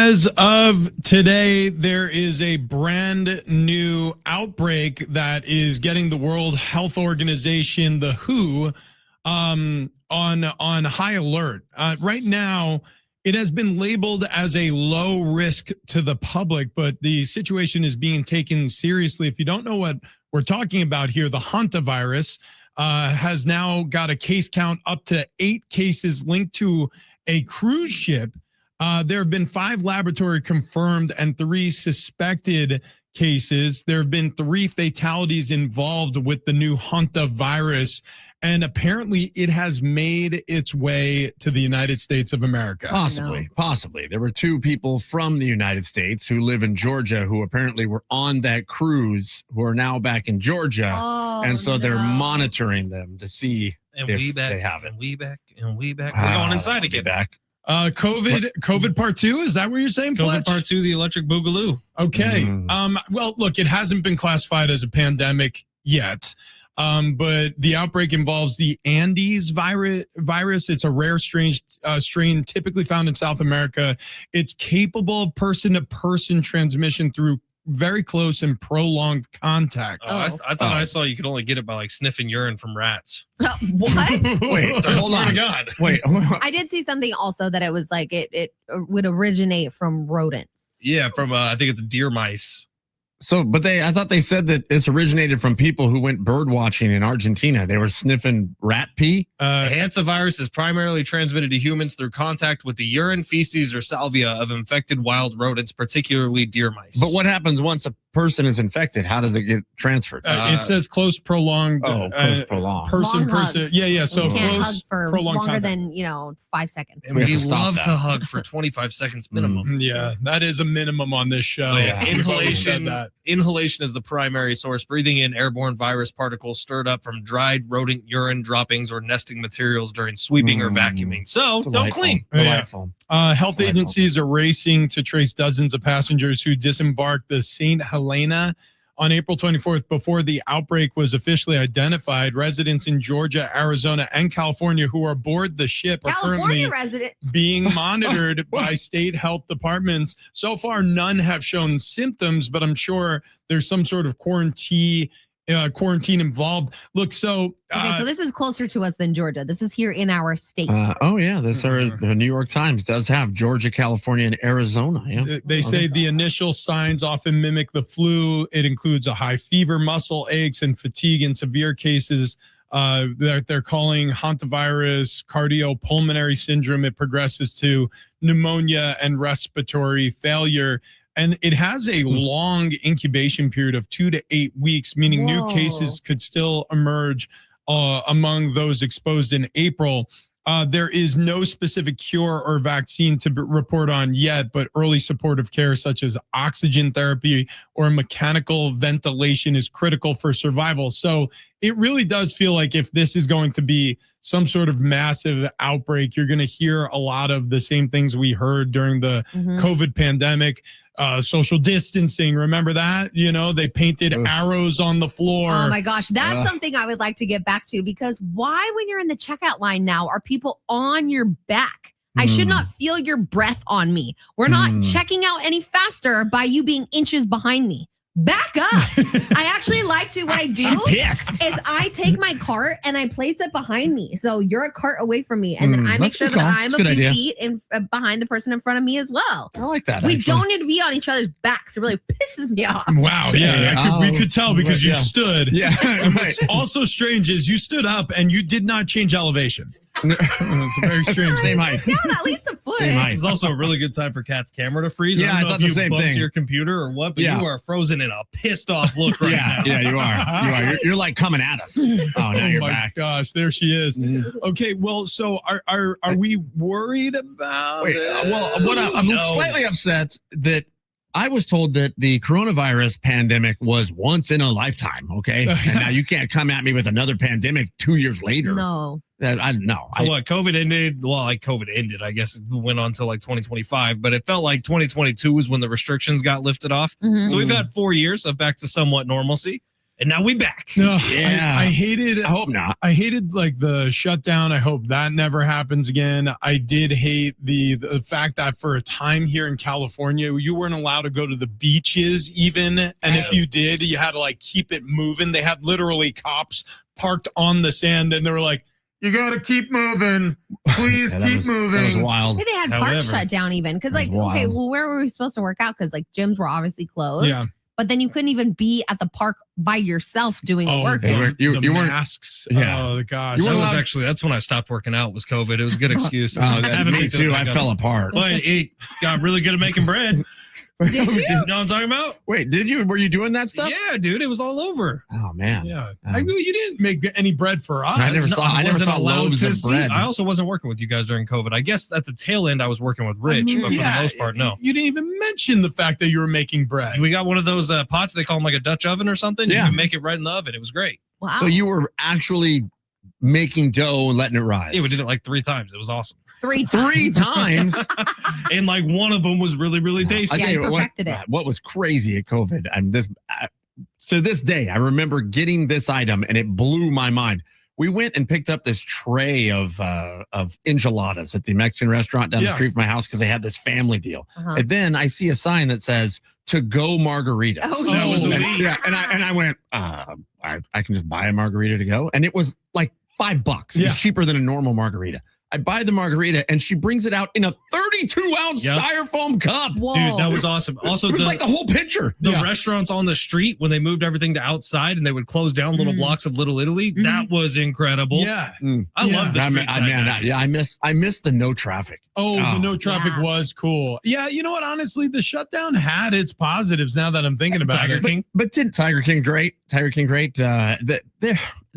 As of today, there is a brand new outbreak that is getting the World Health Organization, the WHO, on high alert. Right now, it has been labeled as a low risk to the public, but the situation is being taken seriously. If you don't know what we're talking about here, the Hantavirus has now got a case count up to 8 cases linked to a cruise ship. There have been 5 laboratory confirmed and 3 suspected cases. There have been 3 fatalities involved with the new Hantavirus, and apparently it has made its way to the United States of America. Possibly. There were 2 people from the United States who live in Georgia who apparently were on that cruise who are now back in Georgia. And so they're monitoring them to see if they have it. And we back. We're going inside again. Back. COVID part 2, is that what you're saying, Fletch? COVID part 2, the electric boogaloo. Okay. Well, look, it hasn't been classified as a pandemic yet, but the outbreak involves the Andes virus. It's a rare strain typically found in South America. It's capable of person-to-person transmission through very close and prolonged contact. I thought I saw you could only get it by like sniffing urine from rats. What? Wait, hold on. God. Wait. I did see something also that it was like it would originate from rodents. Yeah, from I think it's deer mice. So, but I thought they said that this originated from people who went bird watching in Argentina. They were sniffing rat pee. Hantavirus is primarily transmitted to humans through contact with the urine, feces, or salvia of infected wild rodents, particularly deer mice. But what happens once a person is infected? How does it get transferred? It says close prolonged. Close prolonged. Person. Yeah. So you can't close hug for prolonged longer contact. than 5 seconds. And we love to hug for 25 seconds minimum. Yeah, that is a minimum on this show. Yeah. Inhalation is the primary source. Breathing in airborne virus particles stirred up from dried rodent urine droppings or nesting materials during sweeping or vacuuming. So don't clean. Delightful. Health agencies are racing to trace dozens of passengers who disembarked the St. Helena on April 24th before the outbreak was officially identified. Residents in Georgia, Arizona, and California who are aboard the ship are currently being monitored by state health departments. So far, none have shown symptoms, but I'm sure there's some sort of quarantine involved. Look, so this is closer to us than Georgia. This is here in our state. The New York Times does have Georgia, California, and Arizona. Yeah. They say the initial signs often mimic the flu. It includes a high fever, muscle aches, and fatigue. In severe cases that they're calling Hantavirus cardiopulmonary syndrome. It progresses to pneumonia and respiratory failure. And it has a long incubation period of 2 to 8 weeks, meaning new cases could still emerge among those exposed in April. There is no specific cure or vaccine to report on yet, but early supportive care such as oxygen therapy or mechanical ventilation is critical for survival. So it really does feel like if this is going to be some sort of massive outbreak, you're going to hear a lot of the same things we heard during the COVID pandemic. Social distancing, remember that? They painted arrows on the floor. Oh my gosh, that's something I would like to get back to, because why, when you're in the checkout line now, are people on your back? I should not feel your breath on me. We're not checking out any faster by you being inches behind me. Back up. I actually like to, what I do is I take my cart and I place it behind me. So you're a cart away from me. And then I make sure that I'm a few feet behind the person in front of me as well. I like that. We don't need to be on each other's backs. It really pisses me off. Wow. Yeah. We could tell because you stood. Yeah. And what's also strange is you stood up and you did not change elevation. It's very strange. Same height. Down at least a foot. Same height. It's also a really good time for Kat's camera to freeze. Yeah, I thought the same thing. Your computer or what, but you are frozen in a pissed off look right now. Yeah, you are. You're like coming at us. Oh, now you're back. Oh my gosh, there she is. Okay, well, so are we worried about it? I'm slightly upset that I was told that the coronavirus pandemic was once in a lifetime, okay? And now you can't come at me with another pandemic 2 years later. No. What, COVID ended? Well, COVID ended, I guess it went on till 2025, but it felt like 2022 was when the restrictions got lifted off. So we've had 4 years of back to somewhat normalcy. And now we back. No, Yeah. I hated. I hope not. I hated like the shutdown. I hope that never happens again. I did hate the fact that for a time here in California, you weren't allowed to go to the beaches even. And if you did, you had to like keep it moving. They had literally cops parked on the sand and they were like, you got to keep moving. Please keep moving. That was wild. Hey, they had However, parks shut down even. Because like, wild. okay, well, where were we supposed to work out? Because like gyms were obviously closed. Yeah. But then you couldn't even be at the park by yourself doing work. They were- you weren't- masks. Yeah. Oh gosh. You That weren't was allowed- actually, that's when I stopped working out was COVID. It was a good excuse. Haven't me picked it too. back I up. fell apart. But it got really good at making bread. Did you? You know what I'm talking about? Wait, did you? Were you doing that stuff? Yeah, dude. It was all over. Oh man. Yeah. You didn't make any bread for us. I never wasn't saw allowed loaves to of see- bread. I also wasn't working with you guys during COVID. I guess at the tail end, I was working with Rich, but for the most part, no. You didn't even mention the fact that you were making bread. We got one of those pots. They call them like a Dutch oven or something. Yeah. You can make it right in the oven. It was great. Wow. So you were actually making dough and letting it rise. Yeah, we did it like 3 times. It was awesome. 3 times. 3 times. And like one of them was really, really tasty. I Yeah, tell you you perfected it. what was crazy at COVID, and to this day, I remember getting this item, and it blew my mind. We went and picked up this tray of enchiladas at the Mexican restaurant down the street from my house because they had this family deal. Uh-huh. And then I see a sign that says "to go margaritas." Oh, That was yeah. elite. Yeah, and I went, I can just buy a margarita to go, and it was like $5. It Yeah. was cheaper than a normal margarita. I buy the margarita, and she brings it out in a 32-ounce Yep. styrofoam cup. Whoa. Dude, that was awesome. Also, It was the, like the whole pitcher. the Yeah. restaurants on the street, when they moved everything to outside and they would close down little Mm. blocks of Little Italy, that was incredible. Yeah. I Yeah. love the I, street side. I miss the no traffic. Oh, the no traffic Yeah. was cool. Yeah, you know what? Honestly, the shutdown had its positives now that I'm thinking about Tiger it. King. But didn't Tiger King great?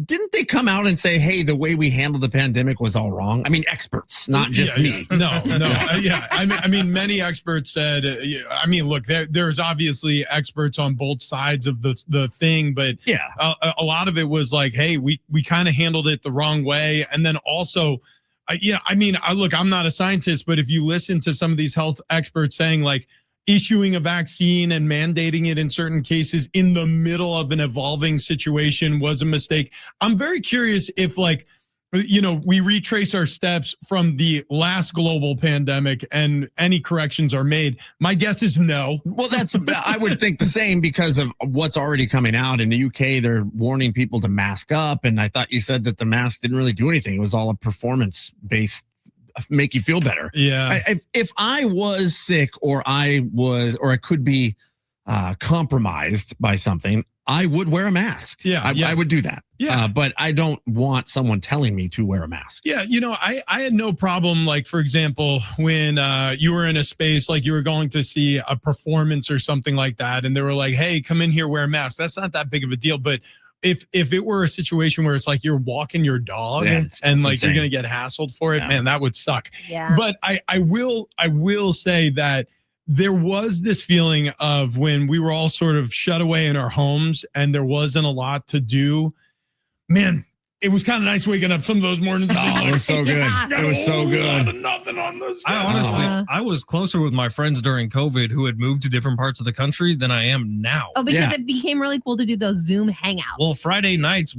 Didn't they come out and say, hey, the way we handled the pandemic was all wrong? I mean, experts, not just Yeah, me. yeah. No. Yeah. I mean, many experts said, I mean, look, there's obviously experts on both sides of the thing, but Yeah. a lot of it was like, hey, we kind of handled it the wrong way. And then also, look, I'm not a scientist, but if you listen to some of these health experts saying like issuing a vaccine and mandating it in certain cases in the middle of an evolving situation was a mistake. I'm very curious if we retrace our steps from the last global pandemic and any corrections are made. My guess is no. Well, I would think the same because of what's already coming out in the UK. They're warning people to mask up. And I thought you said that the mask didn't really do anything. It was all a performance based, make you feel better. Yeah. If I was sick or I could be compromised by something, I would wear a mask. Yeah, I would do that. Yeah. But I don't want someone telling me to wear a mask. Yeah, I had no problem, like, for example, when you were in a space, like you were going to see a performance or something like that, and they were like, hey, come in here, wear a mask. That's not that big of a deal. But if it were a situation where it's like you're walking your dog and like insane. you're going to get hassled for it, man, that would suck. Yeah. But I will say that there was this feeling of when we were all sort of shut away in our homes and there wasn't a lot to do. Man, it was kind of nice waking up some of those mornings. Oh, it was so good. Yeah. It was so good. Nothing on this. I honestly, I was closer with my friends during COVID who had moved to different parts of the country than I am now. Oh, because Yeah. it became really cool to do those Zoom hangouts. Well, Friday nights,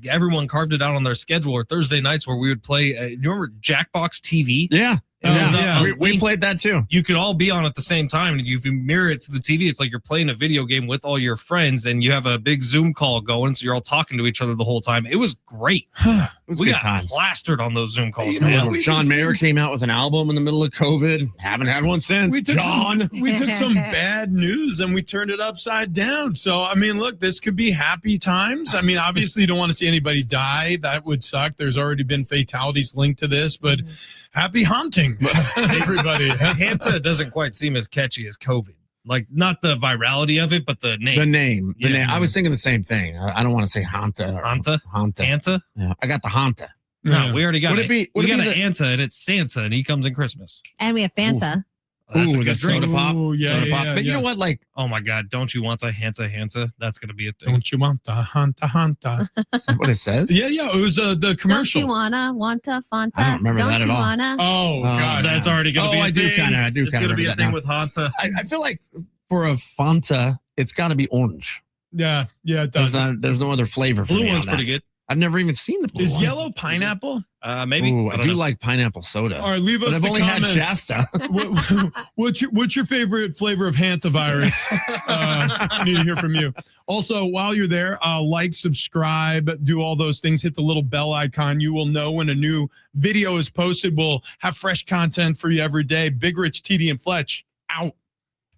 everyone carved it out on their schedule, or Thursday nights where we would play, you remember Jackbox TV? Yeah. Yeah. We played that too. You could all be on at the same time. And if you mirror it to the TV, it's like you're playing a video game with all your friends and you have a big Zoom call going. So you're all talking to each other the whole time. It was great. It was We good got times. plastered on those Zoom calls, You know man. what? John Mayer came out with an album in the middle of COVID. Haven't had one since. We took John. some bad news and we turned it upside down. So, I mean, look, this could be happy times. I mean, obviously you don't want to see anybody die. That would suck. There's already been fatalities linked to this, but happy hunting, everybody. Hanta doesn't quite seem as catchy as COVID. Like, not the virality of it, but the name. The name. The Yeah. name. I was thinking the same thing. I don't want to say Hanta. or Hanta? Hanta. Hanta? Yeah. I got the Hanta. No, we already got Would it. it be- We would it got be an Anta, and it's Santa, and he comes in Christmas. and we have Fanta. That's Ooh, a the good drink. soda pop. Ooh, yeah, soda yeah, pop. yeah, But you yeah. know what? Like, Oh my God! Don't you want a Hanta? That's gonna be a thing. Don't you want the hanta? is that what it says? Yeah, it was the Don't commercial. you wanna, wanta, Fanta? I don't remember that at you all. wanna? Oh, God. That's already gonna Oh, be. A I do thing. kinda- I do It's kinda gonna be a remember thing that with Hanta. I feel like for a Fanta, it's got to be orange. Yeah, it does. There's no other flavor for Blue me. one's on that. pretty good. I've never even seen the blue Is one. yellow pineapple? Maybe. Ooh, I don't do know. like pineapple soda. All right, leave But us I've the only had comments. Shasta. What's your favorite flavor of Hantavirus? Need to hear from you. Also, while you're there, like, subscribe, do all those things. Hit the little bell icon. You will know when a new video is posted. We'll have fresh content for you every day. Big Rich, TD, and Fletch out.